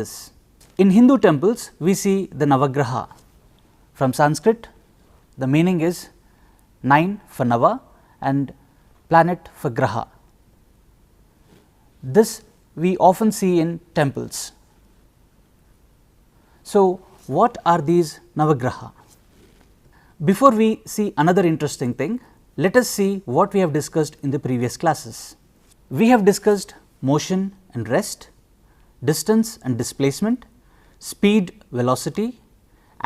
this. In Hindu temples, we see the Navagraha. From Sanskrit, the meaning is 9 for Nava and planet for Graha. This we often see in temples. So, what are these Navagraha? Before we see another interesting thing, let us see what we have discussed in the previous classes. We have discussed motion and rest, distance and displacement, speed, velocity,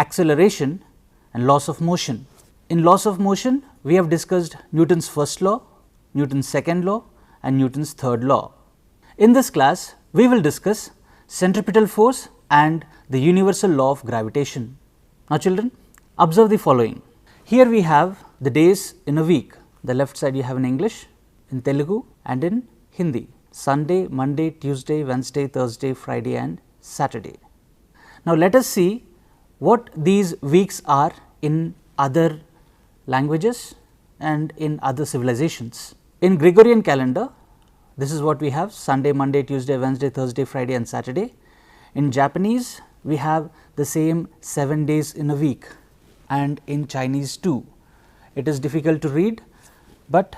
acceleration and laws of motion. In laws of motion, we have discussed Newton's first law, Newton's second law and Newton's third law. In this class, we will discuss centripetal force and the universal law of gravitation. Now children, observe the following. Here we have the days in a week. The left side you have in English, in Telugu and in Hindi. Sunday, Monday, Tuesday, Wednesday, Thursday, Friday and Saturday. Now let us see what these weeks are in other languages and in other civilizations. In Gregorian calendar, this is what we have: Sunday, Monday, Tuesday, Wednesday, Thursday, Friday and Saturday. In Japanese, we have the same 7 days in a week, and in Chinese too. It is difficult to read, but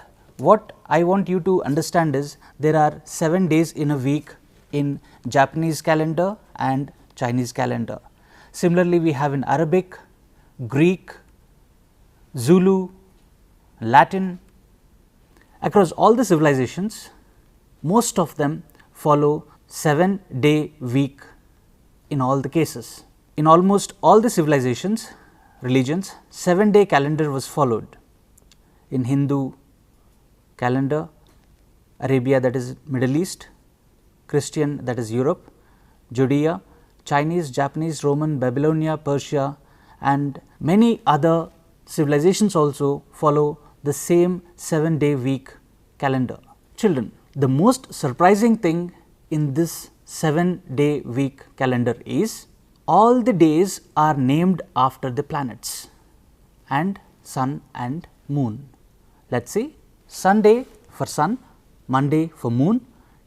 what I want you to understand is there are 7 days in a week in Japanese calendar and Chinese calendar. Similarly, we have in Arabic, Greek, Zulu, Latin. Across all the civilizations, most of them follow 7-day week in all the cases. In almost all the civilizations, religions, 7-day calendar was followed. In Hindu calendar, Arabia, that is Middle East, Christian, that is Europe, Judea, Chinese, Japanese, Roman, Babylonia, Persia and many other civilizations also follow the same 7-day week calendar. Children, the most surprising thing in this 7-day week calendar is all the days are named after the planets and sun and moon. Let us see: Sunday for sun, Monday for moon,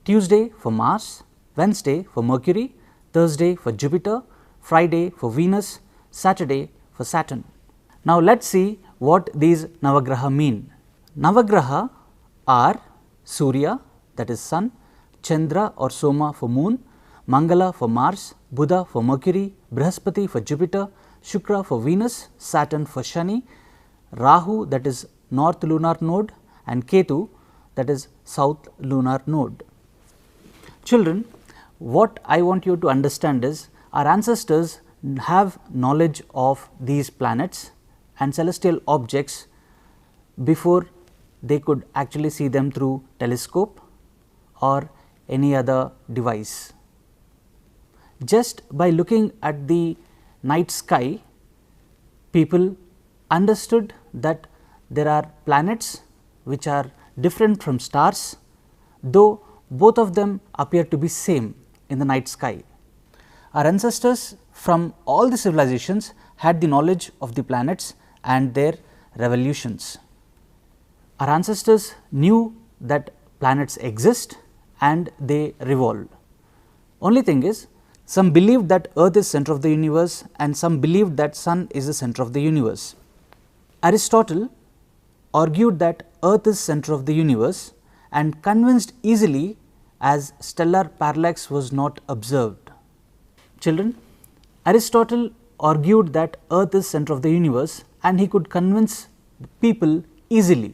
Tuesday for Mars, Wednesday for Mercury, Thursday for Jupiter, Friday for Venus, Saturday for Saturn. Now let us see what these Navagraha mean. Navagraha are Surya, that is sun, Chandra or Soma for moon, Mangala for Mars, Buddha for Mercury, Brihaspati for Jupiter, Shukra for Venus, Saturn for Shani, Rahu, that is north lunar node, and Ketu, that is south lunar node. Children, what I want you to understand is our ancestors have knowledge of these planets and celestial objects before they could actually see them through telescope or any other device. Just by looking at the night sky, people understood that there are planets which are different from stars, though both of them appear to be same in the night sky. Our ancestors from all the civilizations had the knowledge of the planets and their revolutions. Our ancestors knew that planets exist and they revolve. Only thing is, some believed that Earth is center of the universe and some believed that Sun is the center of the universe. Aristotle argued that Earth is center of the universe and convinced easily as stellar parallax was not observed. Children, Aristotle argued that Earth is center of the universe and he could convince people easily.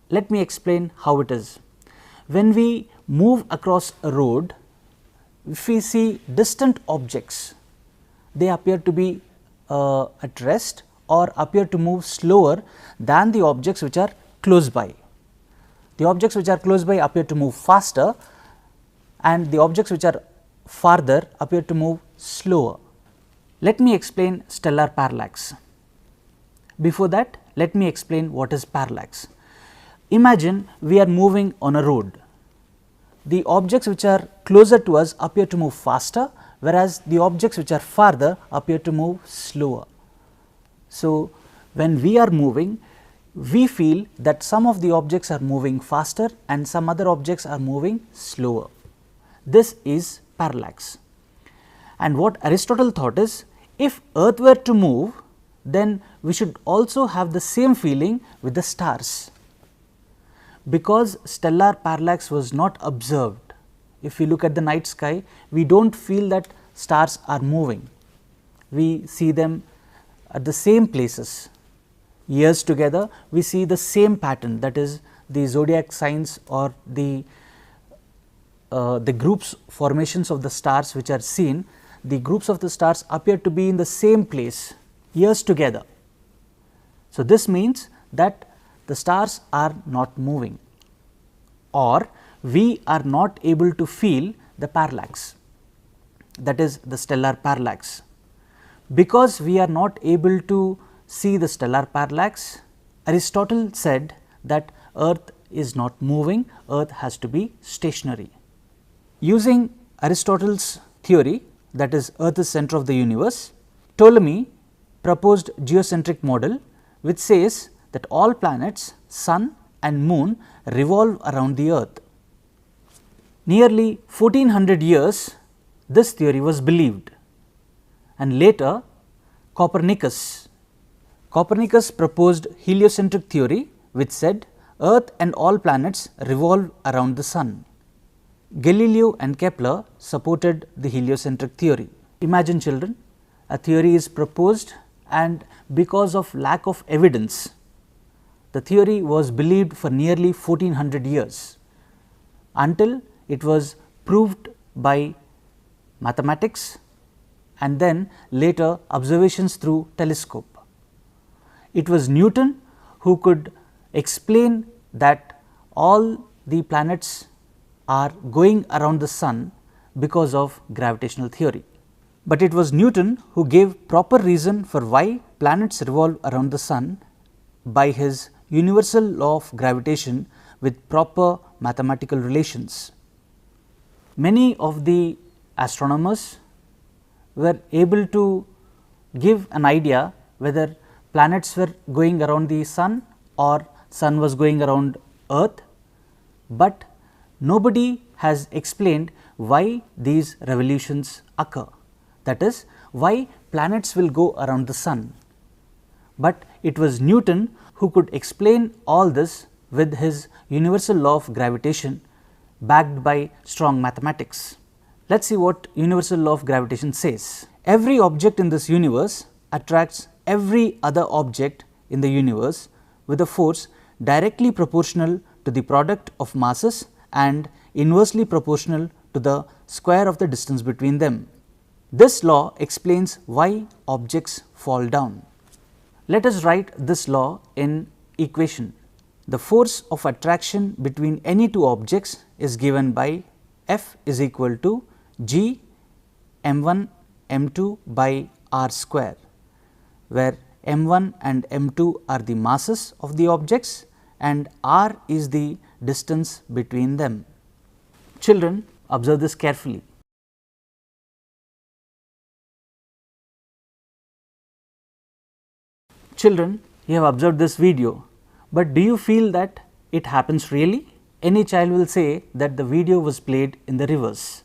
Let me explain how it is. When we move across a road, if we see distant objects, they appear to be at rest or appear to move slower than the objects which are close by. The objects which are close by appear to move faster and the objects which are farther appear to move slower. Let me explain stellar parallax. Before that, let me explain what is parallax. Imagine we are moving on a road. The objects which are closer to us appear to move faster, whereas the objects which are farther appear to move slower. So, when we are moving, we feel that some of the objects are moving faster and some other objects are moving slower. This is parallax. And what Aristotle thought is, if Earth were to move, then we should also have the same feeling with the stars. Because stellar parallax was not observed, if we look at the night sky, we do not feel that stars are moving. We see them at the same places. Years together, we see the same pattern, that is the zodiac signs or the groups formations of the stars which are seen. The groups of the stars appear to be in the same place years together. So, this means that the stars are not moving, or we are not able to feel the parallax, that is the stellar parallax. Because we are not able to see the stellar parallax, Aristotle said that Earth is not moving, Earth has to be stationary. Using Aristotle's theory, that is Earth is center of the universe, Ptolemy proposed geocentric model, which says that all planets, sun and moon revolve around the Earth. Nearly 1400 years this theory was believed, and later Copernicus proposed heliocentric theory, which said Earth and all planets revolve around the sun. Galileo and Kepler supported the heliocentric theory. Imagine, children, a theory is proposed, and because of lack of evidence, the theory was believed for nearly 1400 years, until it was proved by mathematics and then later observations through telescope. It was Newton who could explain that all the planets are going around the sun because of gravitational theory. But it was Newton who gave proper reason for why planets revolve around the sun by his universal law of gravitation with proper mathematical relations. Many of the astronomers were able to give an idea whether planets were going around the sun or sun was going around Earth, but nobody has explained why these revolutions occur, that is why planets will go around the sun. But it was Newton who could explain all this with his universal law of gravitation backed by strong mathematics. Let us see what universal law of gravitation says. Every object in this universe attracts every other object in the universe with a force directly proportional to the product of masses and inversely proportional to the square of the distance between them. This law explains why objects fall down. Let us write this law in equation. The force of attraction between any two objects is given by F is equal to G m1 m2 by r square, where m1 and m2 are the masses of the objects and r is the distance between them. Children, observe this carefully. Children, you have observed this video, but do you feel that it happens really? Any child will say that the video was played in the reverse.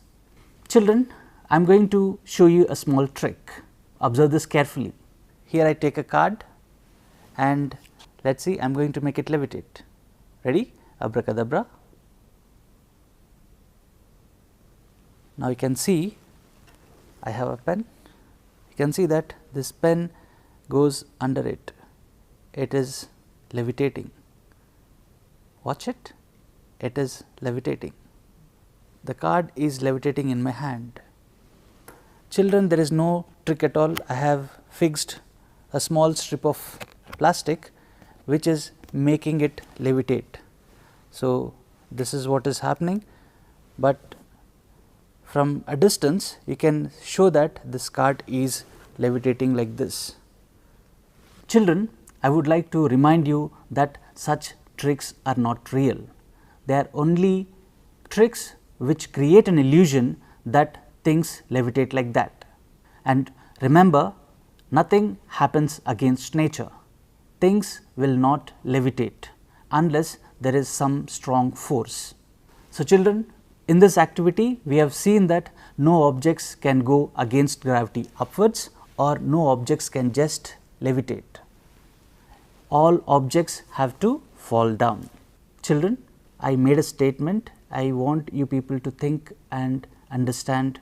Children, I am going to show you a small trick. Observe this carefully. Here I take a card and let us see, I am going to make it levitate. Ready? Abracadabra. Now you can see I have a pen. You can see that this pen goes under it. It is levitating. Watch it. It is levitating. The card is levitating in my hand. Children, there is no trick at all. I have fixed a small strip of plastic which is making it levitate. So, this is what is happening, but from a distance you can show that this card is levitating like this. Children, I would like to remind you that such tricks are not real. They are only tricks which create an illusion that things levitate like that. And remember, nothing happens against nature. Things will not levitate unless there is some strong force. So, children, In this activity, we have seen that no objects can go against gravity upwards or no objects can just levitate. All objects have to fall down. Children, I made a statement. I want you people to think and understand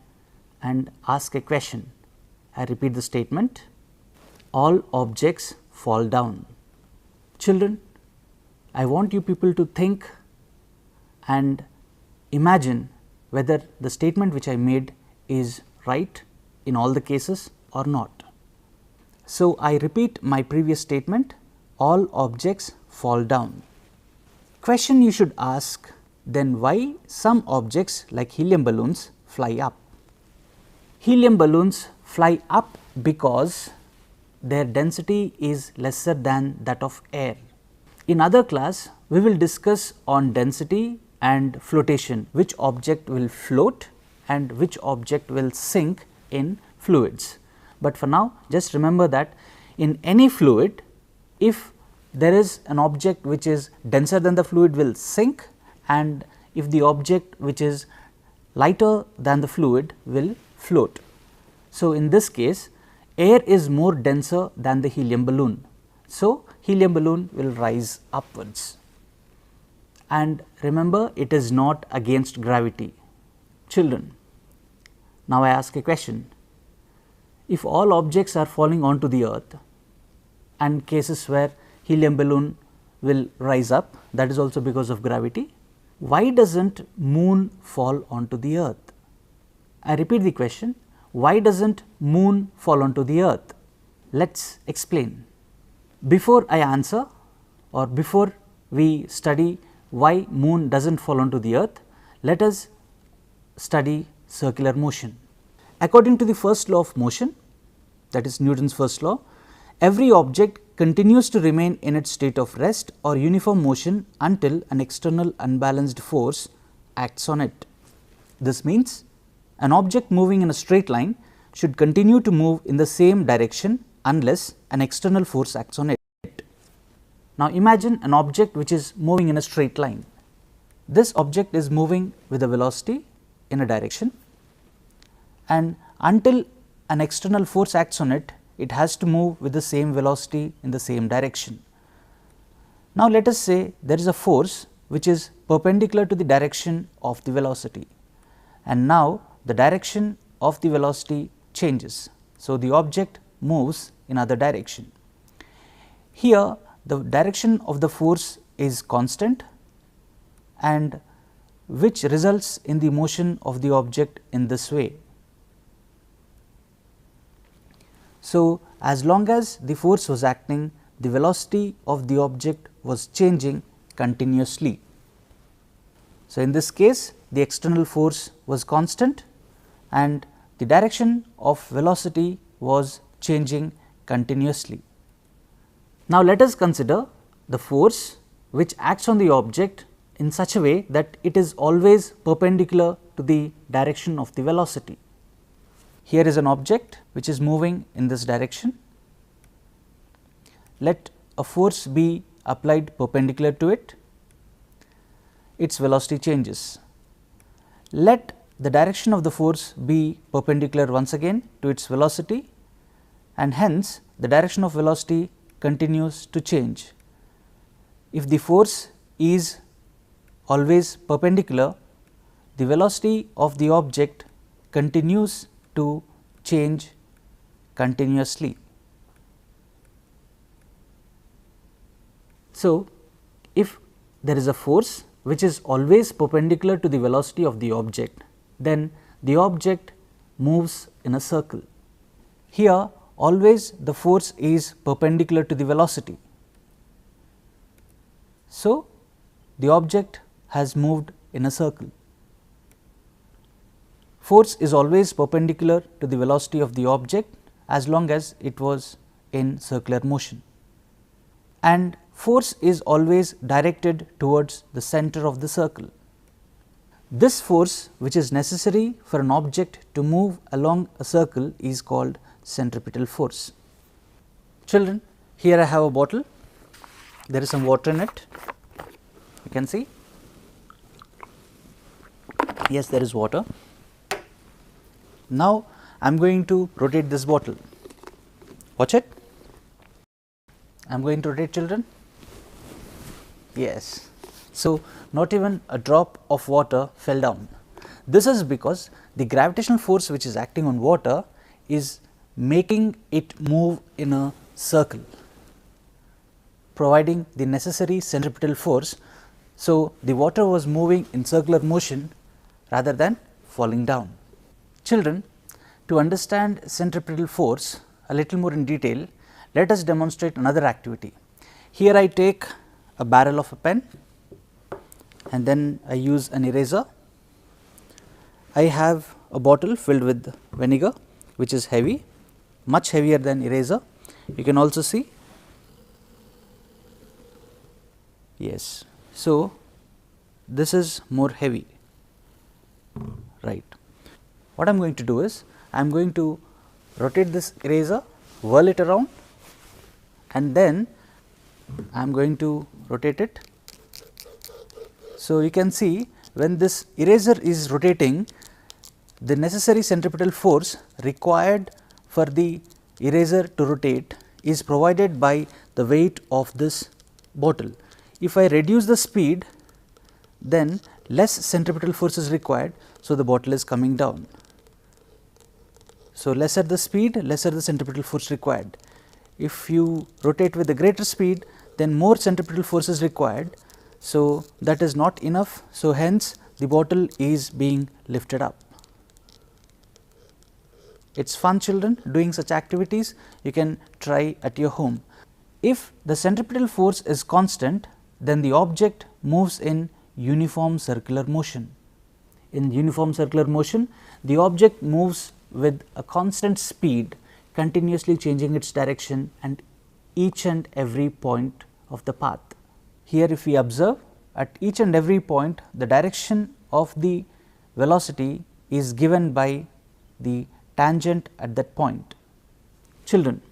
and ask a question. I repeat the statement. All objects fall down. Children, I want you people to think and imagine whether the statement which I made is right in all the cases or not. So, I repeat my previous statement, all objects fall down. Question you should ask, then why some objects like helium balloons fly up? Helium balloons fly up because their density is lesser than that of air. In other class, we will discuss on density and flotation, which object will float and which object will sink in fluids. But for now, just remember that in any fluid, if there is an object which is denser than the fluid will sink, and if the object which is lighter than the fluid will float. So, in this case, air is more denser than the helium balloon. So, helium balloon will rise upwards. And remember, it is not against gravity. Children, now I ask a question. If all objects are falling onto the earth and cases where helium balloon will rise up, that is also because of gravity, why doesn't moon fall onto the earth? I repeat the question, why doesn't moon fall onto the earth? Let's explain. Before I answer or before we study why moon doesn't fall onto the earth, let us study circular motion. According to the first law of motion, that is Newton's first law, every object continues to remain in its state of rest or uniform motion until an external unbalanced force acts on it. This means an object moving in a straight line should continue to move in the same direction unless an external force acts on it. Now, imagine an object which is moving in a straight line. This object is moving with a velocity in a direction, and until an external force acts on it, it has to move with the same velocity in the same direction. Now, let us say there is a force which is perpendicular to the direction of the velocity, and now the direction of the velocity changes. So, the object moves in other direction. Here the direction of the force is constant, and which results in the motion of the object in this way. So, as long as the force was acting, the velocity of the object was changing continuously. So, in this case the external force was constant and the direction of velocity was changing continuously. Now, let us consider the force which acts on the object in such a way that it is always perpendicular to the direction of the velocity. Here is an object which is moving in this direction. Let a force be applied perpendicular to it, its velocity changes. Let the direction of the force be perpendicular once again to its velocity, and hence the direction of velocity continues to change. If the force is always perpendicular, the velocity of the object continues to change continuously. So, if there is a force which is always perpendicular to the velocity of the object, then the object moves in a circle. Here always the force is perpendicular to the velocity. So, the object has moved in a circle. Force is always perpendicular to the velocity of the object as long as it was in circular motion, and force is always directed towards the center of the circle. This force which is necessary for an object to move along a circle is called centripetal force. Children, here I have a bottle, there is some water in it, you can see. Yes, there is water. Now, I am going to rotate this bottle. Watch it. I am going to rotate, children. Yes. So, not even a drop of water fell down. This is because the gravitational force which is acting on water is making it move in a circle, providing the necessary centripetal force. So, the water was moving in circular motion rather than falling down. Children, to understand centripetal force a little more in detail, let us demonstrate another activity. Here I take a barrel of a pen and then I use an eraser. I have a bottle filled with vinegar which is heavy, much heavier than eraser. You can also see. Yes. So, this is more heavy, right. What I am going to do is, I am going to rotate this eraser, whirl it around, and then I am going to rotate it. So, you can see when this eraser is rotating, the necessary centripetal force required for the eraser to rotate is provided by the weight of this bottle. If I reduce the speed, then less centripetal force is required. So, the bottle is coming down. So, lesser the speed, lesser the centripetal force required. If you rotate with a greater speed, then more centripetal force is required. So, that is not enough. So, hence the bottle is being lifted up. It is fun, children, doing such activities. You can try at your home. If the centripetal force is constant, then the object moves in uniform circular motion. In uniform circular motion, the object moves with a constant speed, continuously changing its direction and each and every point of the path. Here, if we observe, at each and every point, the direction of the velocity is given by the tangent at that point. Children,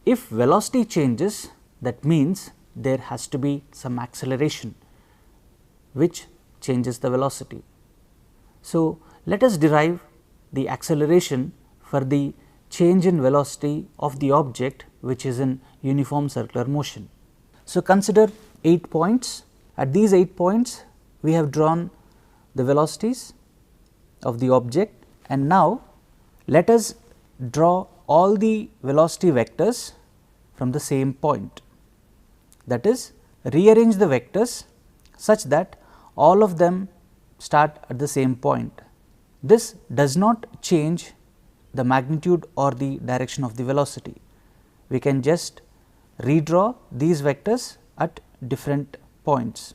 if velocity changes, that means there has to be some acceleration which changes the velocity. So, let us derive the acceleration for the change in velocity of the object which is in uniform circular motion. So, consider 8 points. At these 8 points, we have drawn the velocities of the object, and now let us draw all the velocity vectors from the same point. That is, rearrange the vectors such that all of them start at the same point. This does not change the magnitude or the direction of the velocity. We can just redraw these vectors at different points.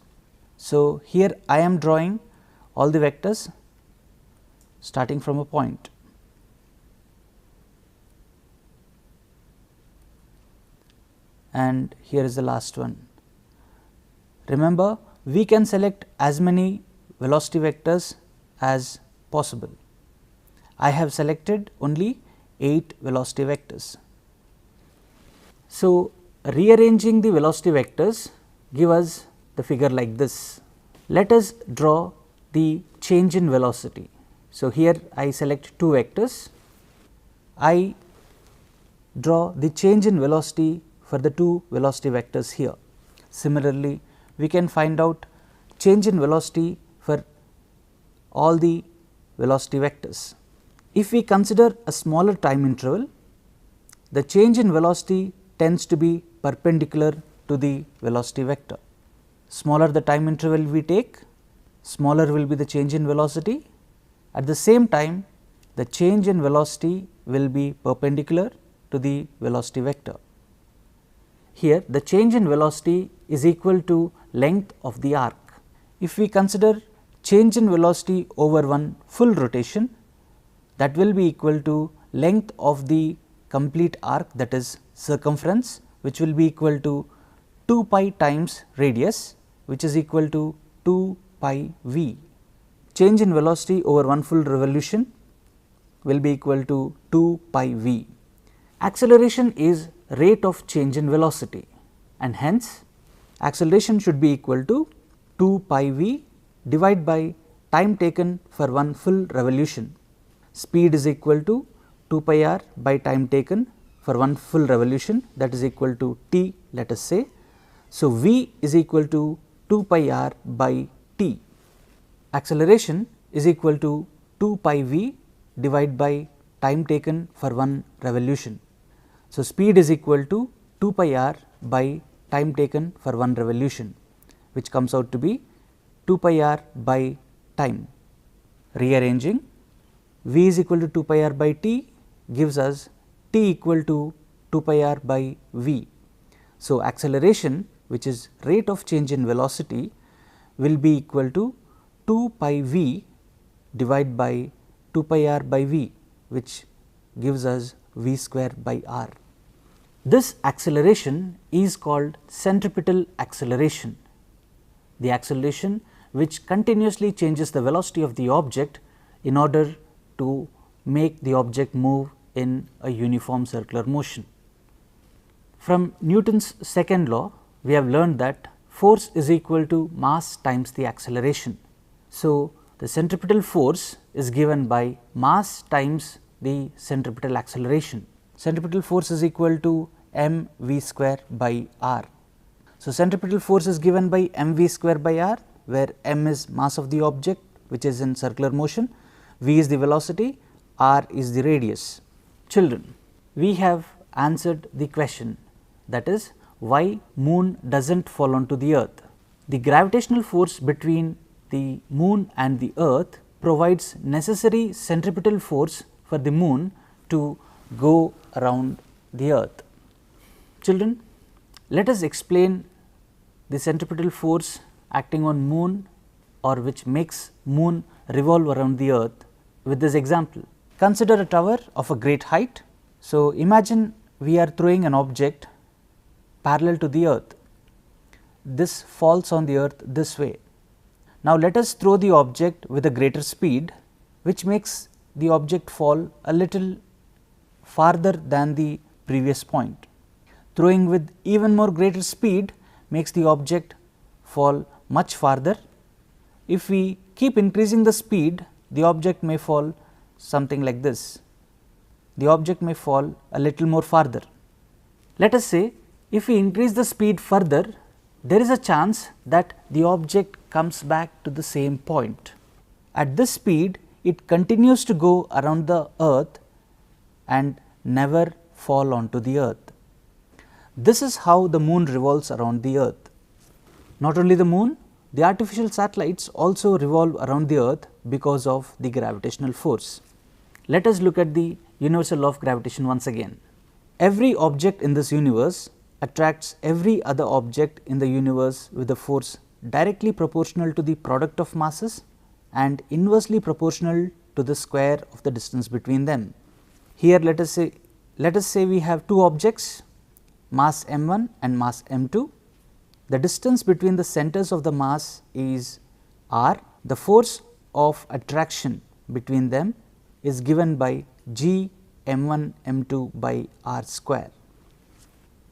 So, here I am drawing all the vectors starting from a point. And here is the last one. Remember, we can select as many velocity vectors as possible. I have selected only 8 velocity vectors. So, rearranging the velocity vectors give us the figure like this. Let us draw the change in velocity. So, here I select 2 vectors. I draw the change in velocity for the 2 velocity vectors here. Similarly, we can find out change in velocity for all the velocity vectors. If we consider a smaller time interval, the change in velocity tends to be perpendicular to the velocity vector. Smaller the time interval we take, smaller will be the change in velocity. At the same time, the change in velocity will be perpendicular to the velocity vector. Here, the change in velocity is equal to length of the arc. If we consider change in velocity over one full rotation, that will be equal to length of the complete arc, that is circumference, which will be equal to 2 pi times radius, which is equal to 2 pi v. Change in velocity over one full revolution will be equal to 2 pi v. Acceleration is rate of change in velocity, and hence acceleration should be equal to 2 pi v divided by time taken for one full revolution. Speed is equal to 2 pi r by time taken for one full revolution, that is equal to t, let us say. So, v is equal to 2 pi r by t. Acceleration is equal to 2 pi v divided by time taken for one revolution. So, speed is equal to 2 pi r by time taken for one revolution, which comes out to be 2 pi r by time. Rearranging, v is equal to 2 pi r by t gives us t equal to 2 pi r by v. So, acceleration, which is rate of change in velocity, will be equal to 2 pi v divided by 2 pi r by v, which gives us v square by r. This acceleration is called centripetal acceleration, the acceleration which continuously changes the velocity of the object in order to make the object move in a uniform circular motion. From Newton's second law, we have learned that force is equal to mass times the acceleration. So, the centripetal force is given by mass times the centripetal acceleration. Centripetal force is equal to m v square by r. So, centripetal force is given by m v square by r, where m is mass of the object which is in circular motion, v is the velocity, r is the radius. Children, we have answered the question, that is why moon does not fall onto the earth. The gravitational force between the moon and the earth provides necessary centripetal force for the moon to go around the earth. Children, let us explain the centripetal force acting on moon, or which makes moon revolve around the earth, with this example. Consider a tower of a great height. So, imagine we are throwing an object parallel to the earth. This falls on the earth this way. Now, let us throw the object with a greater speed, which makes the object fall a little farther than the previous point. Throwing with even more greater speed makes the object fall much farther. If we keep increasing the speed, the object may fall something like this. The object may fall a little more farther. Let us say if we increase the speed further, there is a chance that the object comes back to the same point. At this speed, it continues to go around the earth and never fall onto the earth. This is how the moon revolves around the earth. Not only the moon, the artificial satellites also revolve around the earth because of the gravitational force. Let us look at the universal law of gravitation once again. Every object in this universe attracts every other object in the universe with a force directly proportional to the product of masses and inversely proportional to the square of the distance between them. Here let us say we have two objects, mass m1 and mass m2. The distance between the centers of the mass is r. The force of attraction between them is given by g m1 m2 by r square.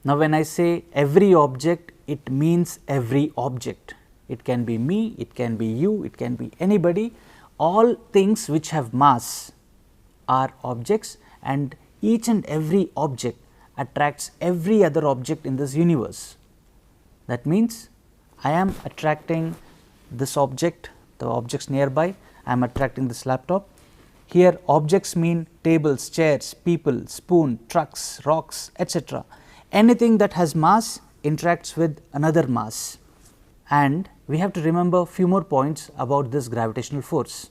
Now, when I say every object, it means every object. It can be me, it can be you, it can be anybody. All things which have mass are objects, and each and every object attracts every other object in this universe. That means, I am attracting this object, the objects nearby, I am attracting this laptop. Here objects mean tables, chairs, people, spoon, trucks, rocks, etc. Anything that has mass interacts with another mass. And we have to remember few more points about this gravitational force.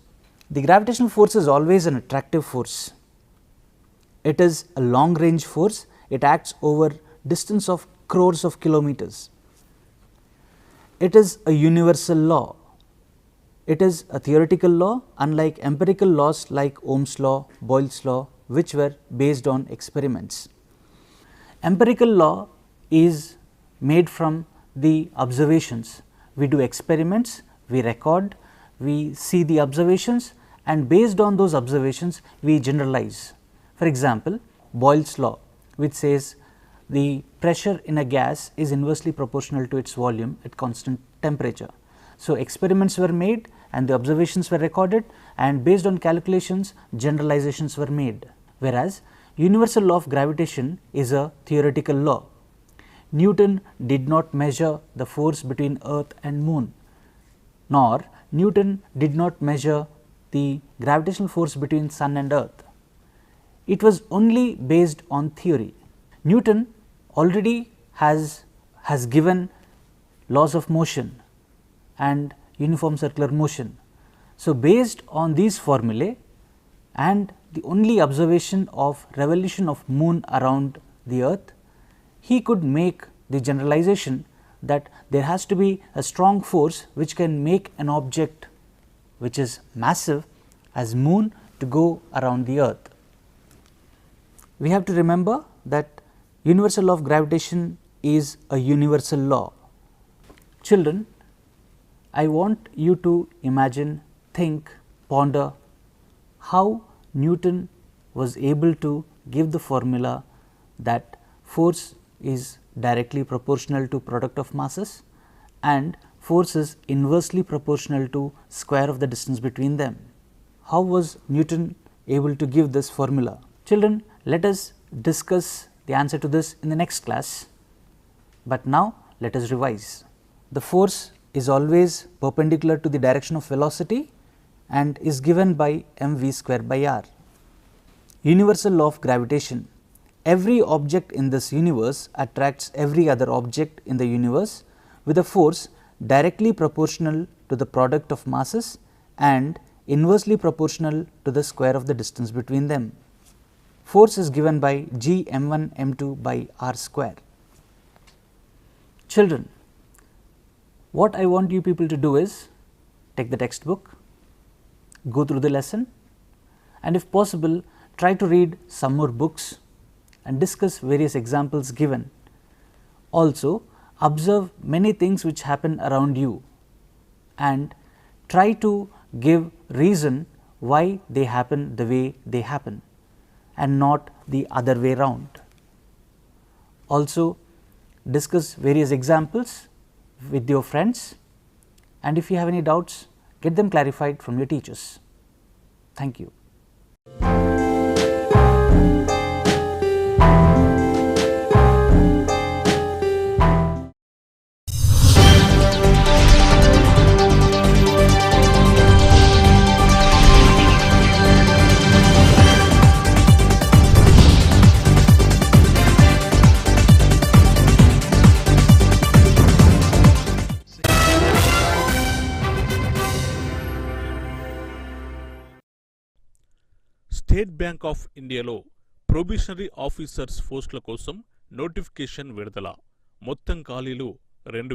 The gravitational force is always an attractive force. It is a long range force. It acts over distance of crores of kilometers. It is a universal law. It is a theoretical law, unlike empirical laws like Ohm's law, Boyle's law, which were based on experiments. Empirical law is made from the observations. We do experiments, we record, we see the observations, and based on those observations we generalize. For example, Boyle's law, which says the pressure in a gas is inversely proportional to its volume at constant temperature. So, experiments were made and the observations were recorded, and based on calculations generalizations were made. Whereas universal law of gravitation is a theoretical law. Newton did not measure the force between earth and moon, nor Newton did not measure the gravitational force between sun and earth. It was only based on theory. Newton already has given laws of motion and uniform circular motion. So, based on these formulae and the only observation of revolution of moon around the earth, he could make the generalization that there has to be a strong force which can make an object which is massive as moon to go around the earth. We have to remember that universal law of gravitation is a universal law. Children, I want you to imagine, think, ponder how Newton was able to give the formula that force is directly proportional to product of masses and force is inversely proportional to square of the distance between them. How was Newton able to give this formula? Children, let us discuss the answer to this in the next class, but now let us revise. The force is always perpendicular to the direction of velocity and is given by mv square by r. Universal law of gravitation: every object in this universe attracts every other object in the universe with a force directly proportional to the product of masses and inversely proportional to the square of the distance between them. Force is given by g m1 m2 by r square. Children, what I want you people to do is take the textbook, go through the lesson, and if possible try to read some more books and discuss various examples given. Also observe many things which happen around you and try to give reason why they happen the way they happen and not the other way round. Also discuss various examples with your friends, and if you have any doubts, get them clarified from your teachers. Thank you. State bank of ఇండియాలో probationary officers పోస్టుల కోసం notification విడుదల. మొత్తం ఖాళీలు 2000.